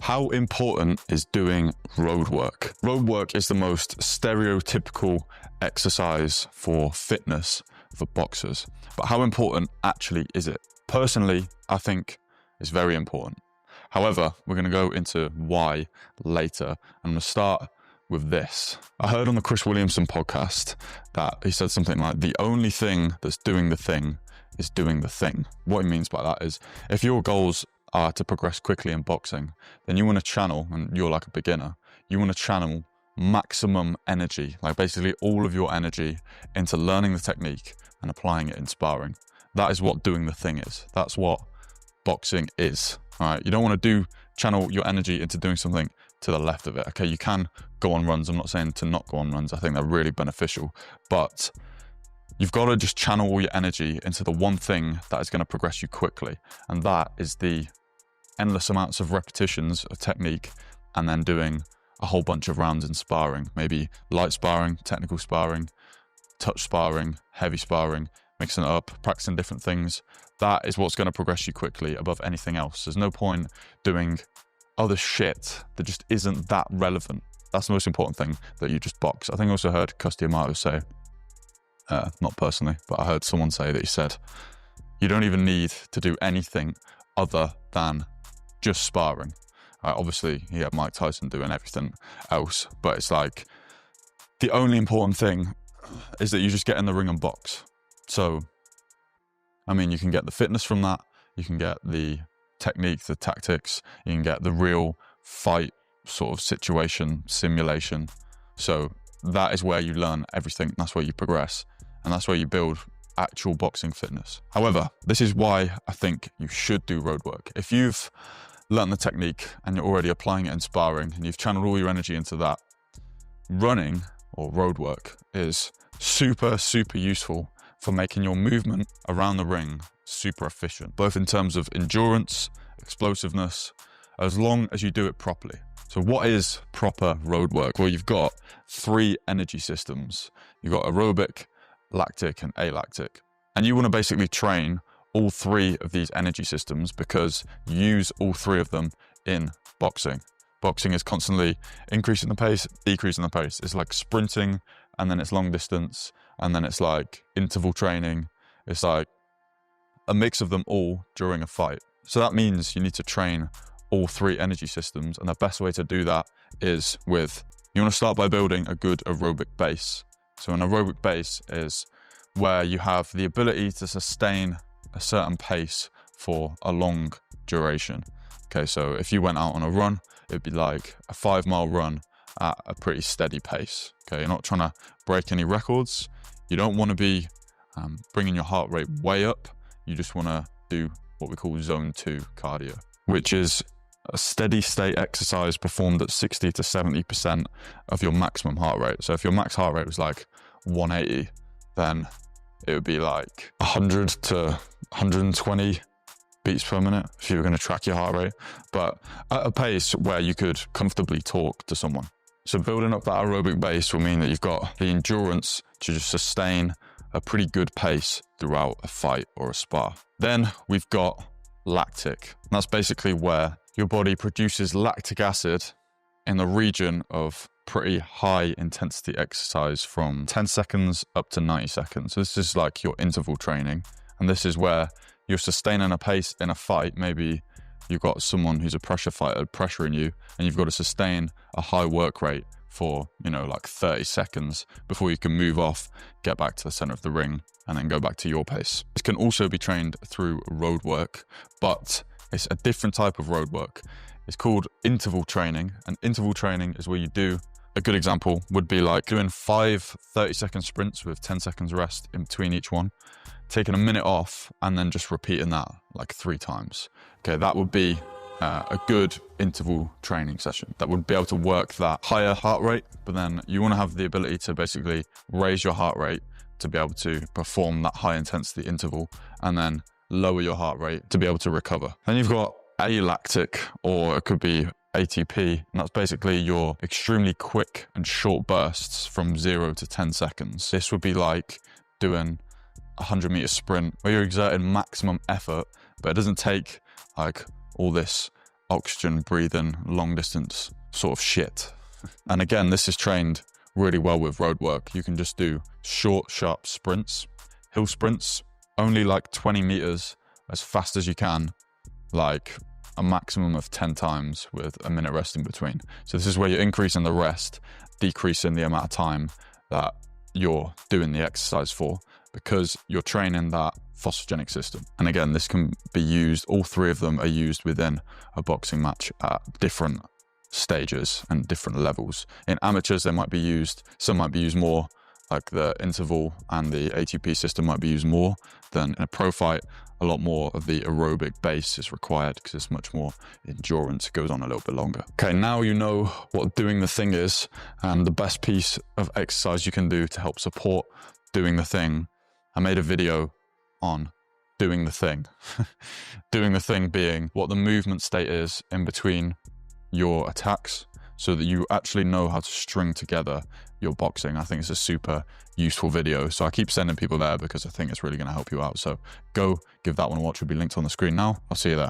How important is doing road work? Road work is the most stereotypical exercise for fitness for boxers. But how important actually is it? Personally, I think it's very important. However, we're going to go into why later. I'm going to start with this. I heard on the Chris Williamson podcast that he said something like, the only thing that's doing the thing is doing the thing. What he means by that is, if your goals are to progress quickly in boxing, then you want to channel, and you're like a beginner, you want to channel maximum energy, like basically all of your energy, into learning the technique and applying it in sparring. That is what doing the thing is. That's what boxing is. All right, you don't want to channel your energy into doing something to the left of it. Okay, you can go on runs. I'm not saying to not go on runs. I think they're really beneficial, but you've got to just channel all your energy into the one thing that is going to progress you quickly. And that is the endless amounts of repetitions of technique, and then doing a whole bunch of rounds in sparring, maybe light sparring, technical sparring, touch sparring, heavy sparring, mixing it up, practicing different things. That is what's going to progress you quickly above anything else. There's no point doing other shit that just isn't that relevant. That's the most important thing, that you just box. I think I also heard Custody Amato say, not personally, but I heard someone say that he said, you don't even need to do anything other than just sparring. Obviously, he had Mike Tyson doing everything else, but it's like, the only important thing is that you just get in the ring and box. So, I mean, you can get the fitness from that, you can get the technique, the tactics, you can get the real fight sort of situation, simulation. So that is where you learn everything, that's where you progress, and that's where you build actual boxing fitness. However, this is why I think you should do road work. If you've learned the technique and you're already applying it in sparring and you've channeled all your energy into that, running or road work is super useful for making your movement around the ring super efficient, both in terms of endurance, explosiveness, as long as you do it properly. So what is proper road work? Well, you've got 3 energy systems. You've got aerobic, lactic and alactic. And you want to basically train all 3 of these energy systems, because you use all 3 of them in boxing. Boxing is constantly increasing the pace, decreasing the pace. It's like sprinting, and then it's long distance, and then it's like interval training. It's like a mix of them all during a fight. So that means you need to train all 3 energy systems, and the best way to do that is you want to start by building a good aerobic base. So an aerobic base is where you have the ability to sustain a certain pace for a long duration. Okay, so if you went out on a run, it'd be like a 5-mile run at a pretty steady pace. Okay, you're not trying to break any records. You don't want to be bringing your heart rate way up. You just want to do what we call zone 2 cardio, which is a steady state exercise performed at 60 to 70% of your maximum heart rate. So if your max heart rate was like 180, then it would be like 100 to 120 beats per minute if you were going to track your heart rate, but at a pace where you could comfortably talk to someone. So building up that aerobic base will mean that you've got the endurance to just sustain a pretty good pace throughout a fight or a spar. Then we've got lactic. And that's basically where your body produces lactic acid in the region of pretty high intensity exercise from 10 seconds up to 90 seconds. So this is like your interval training. And this is where you're sustaining a pace in a fight. Maybe you've got someone who's a pressure fighter pressuring you, and you've got to sustain a high work rate for, like 30 seconds before you can move off, get back to the center of the ring, and then go back to your pace. This can also be trained through road work, but it's a different type of road work. It's called interval training, and interval training is where you do, a good example would be like doing 5 30-second sprints with 10 seconds rest in between each one, taking a minute off, and then just repeating that like 3 times. Okay, that would be a good interval training session that would be able to work that higher heart rate, but then you want to have the ability to basically raise your heart rate to be able to perform that high intensity interval, and then lower your heart rate to be able to recover. Then you've got alactic, or it could be ATP, and that's basically your extremely quick and short bursts from 0 to 10 seconds. This would be like doing a 100-meter sprint where you're exerting maximum effort, but it doesn't take like all this oxygen breathing, long distance sort of shit. And again, this is trained really well with Roadwork. You can just do short, sharp sprints, hill sprints, only like 20 meters as fast as you can, like a maximum of 10 times with a minute rest in between. So this is where you're increasing the rest, decreasing the amount of time that you're doing the exercise for, because you're training that phosphogenic system. And again, this can be used, all three of them are used within a boxing match at different stages and different levels. In amateurs, they might be used, some might be used more, like the interval and the ATP system might be used more than in a pro fight. A lot more of the aerobic base is required because it's much more endurance, it goes on a little bit longer. Okay, now you know what doing the thing is and the best piece of exercise you can do to help support doing the thing. I made a video on doing the thing. Doing the thing being what the movement state is in between your attacks, so that you actually know how to string together your boxing. I think it's a super useful video. So I keep sending people there because I think it's really going to help you out. So go give that one a watch. It'll be linked on the screen now. I'll see you there.